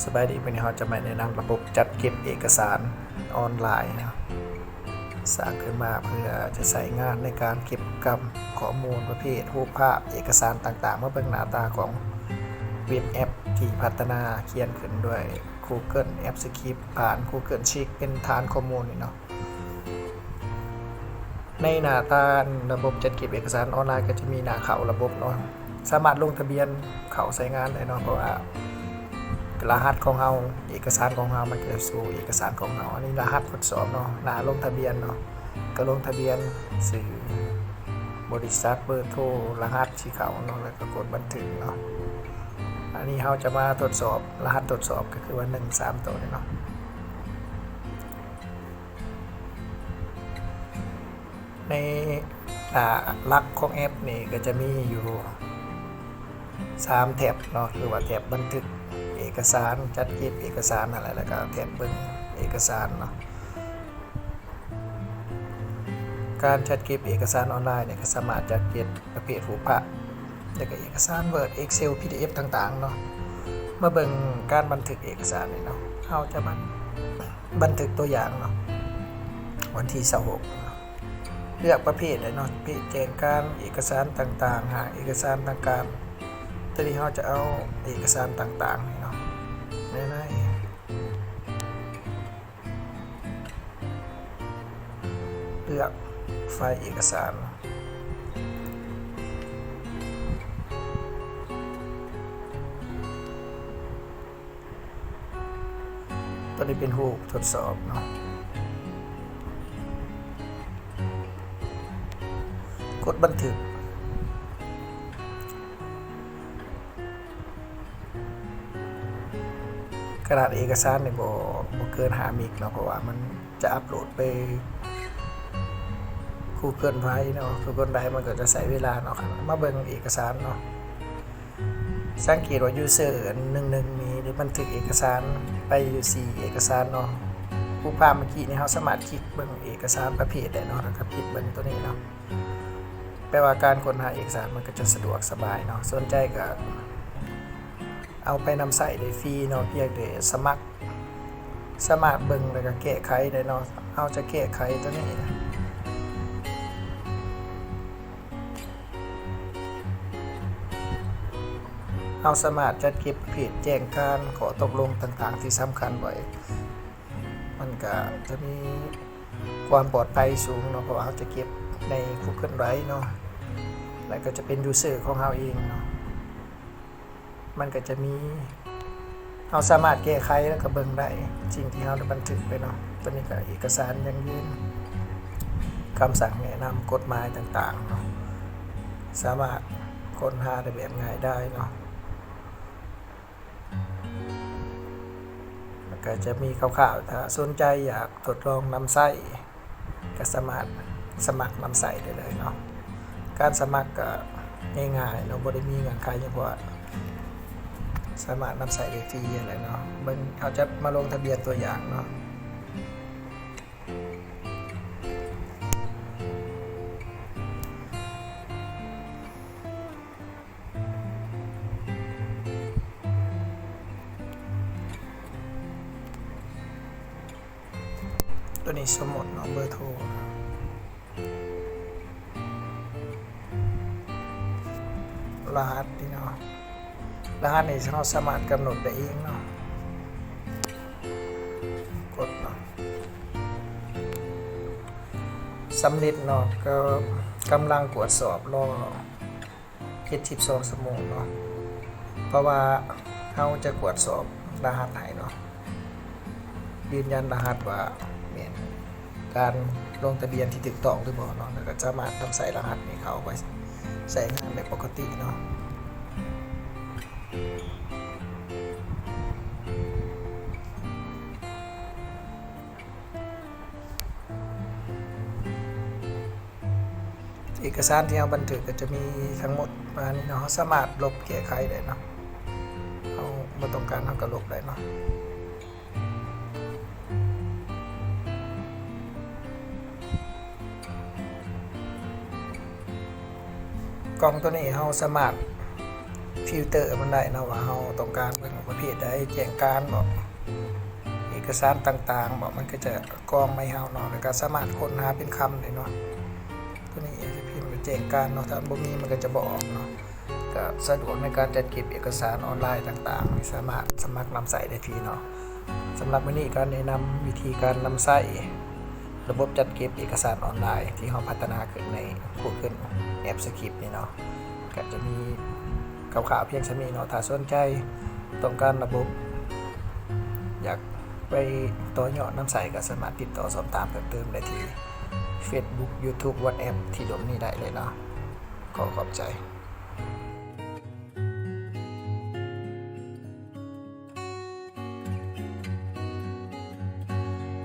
สบายดีวันนี้เราจะมาแนะนำระบบจัดเก็บเอกสารออนไลน์นะสร้างขึ้นมาเพื่อจะใช้งานในการเก็บกำข้อมูลประเภทรูปภาพเอกสารต่างๆเมื่อเบื้องหน้าตาของเว็บแอปที่พัฒนาเขียนขึ้นด้วย Google App Script ผ่าน Google Sheets เป็นฐานข้อมูลนี่เนาะในหน้าตาระบบจัดเก็บเอกสารออนไลน์ก็จะมีหน้าเข้าระบบเนาะสามารถลงทะเบียนเข้าใช้งานได้เนาะเพราะว่ารหัสของเราเอกสารของเรามันจะสู่เอกสารของเราอันนี้รหัสทดสอบเนาะหน้าลงทะเบียนเนาะก็ลงทะเบียนสื่อบริษัทเบอร์โทรรหัสที่เขาเนาะแล้วก็กดบันทึกเนาะอันนี้เราจะมาทดสอบรหัสทดสอบก็คือว่า13ตัวเนาะในหลักของแอปนี่ก็จะมีอยู่3แท็บเนาะคือว่าแท็บบันทึกเอกสารจัดเก็บเอกสารอะไรแล้วก็แท็บเบิ่งเอกสารเนาะการจัดเก็บเอกสารออนไลน์เนี่ยก็สามารถจัดเก็บประเภทรูปภาพแล้วก็เอกสาร Word Excel PDF ต่างๆเนาะมาเบิ่งการบันทึกเอกสารนี่เนาะเราจะบันทึกตัวอย่างเนาะวันที่26เลือกประเภทเลยเนาะประเภทแจ้งการเอกสารต่างๆหาเอกสารต่างๆตอนนี้เราจะเอาเอกสารต่างๆนี่เนาะในเลือกไฟล์เอกสารตัวนี้เป็นรูปทดสอบเนาะกดบันทึกกระดาษเอกสารเนี่ยบ่เกิน5 มิกเนาะเพราะว่ามันจะอัปโหลดไปGoogle Drive เนาะ Google Drive มันก็จะใช้เวลาเนาะมาเบิ่งเอกสารเนาะสังเกตว่า user 11มีได้บันทึกเอกสารไปอยู่4เอกสารเนาะผู้ภาพเมื่อกี้นี่เราสามารถคลิกเบิ่งเอกสารประเภทได้เนาะแล้วก็คลิกเบิ่งตัวนี้เนาะแปลว่าการค้นหาเอกสารมันก็จะสะดวกสบายเนาะสนใจก็เอาไปนำใส่ได้ฟรีเนาะเพียงแต่สมัครเบิ่งแล้วก็แก้ไขได้เนาะเอาจะแก้ไขตัวนี้นะเราสามารถจัดเก็บเพจแจ้งการขอตกลงต่างๆที่สำคัญไว้มันก็จะมีความปลอดภัยสูงเนาะเพราะว่าเราจะเก็บใน Google Drive เนาะแล้วก็จะเป็น user ของเราเองเนาะมันก็จะมีเราสามารถแก้ไขแล้วก็เบิ่งได้สิ่งที่เราได้บันทึกไปเนาะตัวนี้ก็เอกสารยังยืนคำสั่งแนะนำกฎหมายต่างๆเนาะสามารถค้นหาได้แบบง่ายได้เนาะก็จะมีข่าวๆถ้าสนใจอยากทดลองนำใช้ก็สามารถสมัครนำใช้ได้เลยเนาะการสมัครก็ง่ายๆเนาะบ่ได้มีเงื่อนไขเฉพาะสามารถนำใช้ได้ฟรีอะไรเนาะเบิ่งเขาจะมาลงทะเบียนตัวอย่างเนาะตัวนี้สมุดเนาะเบอร์โทรรหัสนี่เนาะรหัสนี่เราสามารถกำหนดได้เองเนาะกดเนาะสำเร็จเนาะก็กำลังตรวจสอบรอ72 ชั่วโมงเนาะเพราะว่าเราจะตรวจสอบรหัสให้เนาะยืนยันรหัสว่าเป็นการลงทะเบียนที่ถูกต้องหรือเปล่าเนาะแล้วก็สามารถนำใส่รหัสนี้เข้าไปใช้งานได้ปกติเนาะเอกสารที่เราบันทึกก็จะมีทั้งหมดประมาณนี้เนาะสามารถลบแก้ไขได้เนาะเราไม่ต้องการเราก็ลบได้เนาะกล่องตัวนี้เราสามารถ ฟิลเตอร์มันได้เนาะว่าเราต้องการเบิ่งประเภทใดแจ้งการบ่เอกสารต่างๆบ่มันก็จะกรองมาให้เฮาเนาะแล้วก็สามารถค้นหาเป็นคำได้เนาะตัวนี้จะพิมพ์แจ้งการเนาะถ้าบ่มีมันก็จะบ่ออกเนาะก็สะดวกในการจัดเก็บเอกสารออนไลน์ต่างๆสามารถสมัครนำใส่ได้ฟรีเนาะสำหรับวันนี้ก็แนะนำวิธีการนำใส่ระบบจัดเก็บเอกสารออนไลน์ที่เราพัฒนาขึ้นใน Google App Script นี่เนาะก็จะมีข่าวๆเพียงเท่านี้เนาะถ้าสนใจต้องการระบบอยากไปต่อยอดนำใส่ก็สามารถติดต่อสอบถามเพิ่มเติมได้ที่ Facebook YouTube WhatsApp ที่ตรงนี้ได้เลยเนาะขอบใจ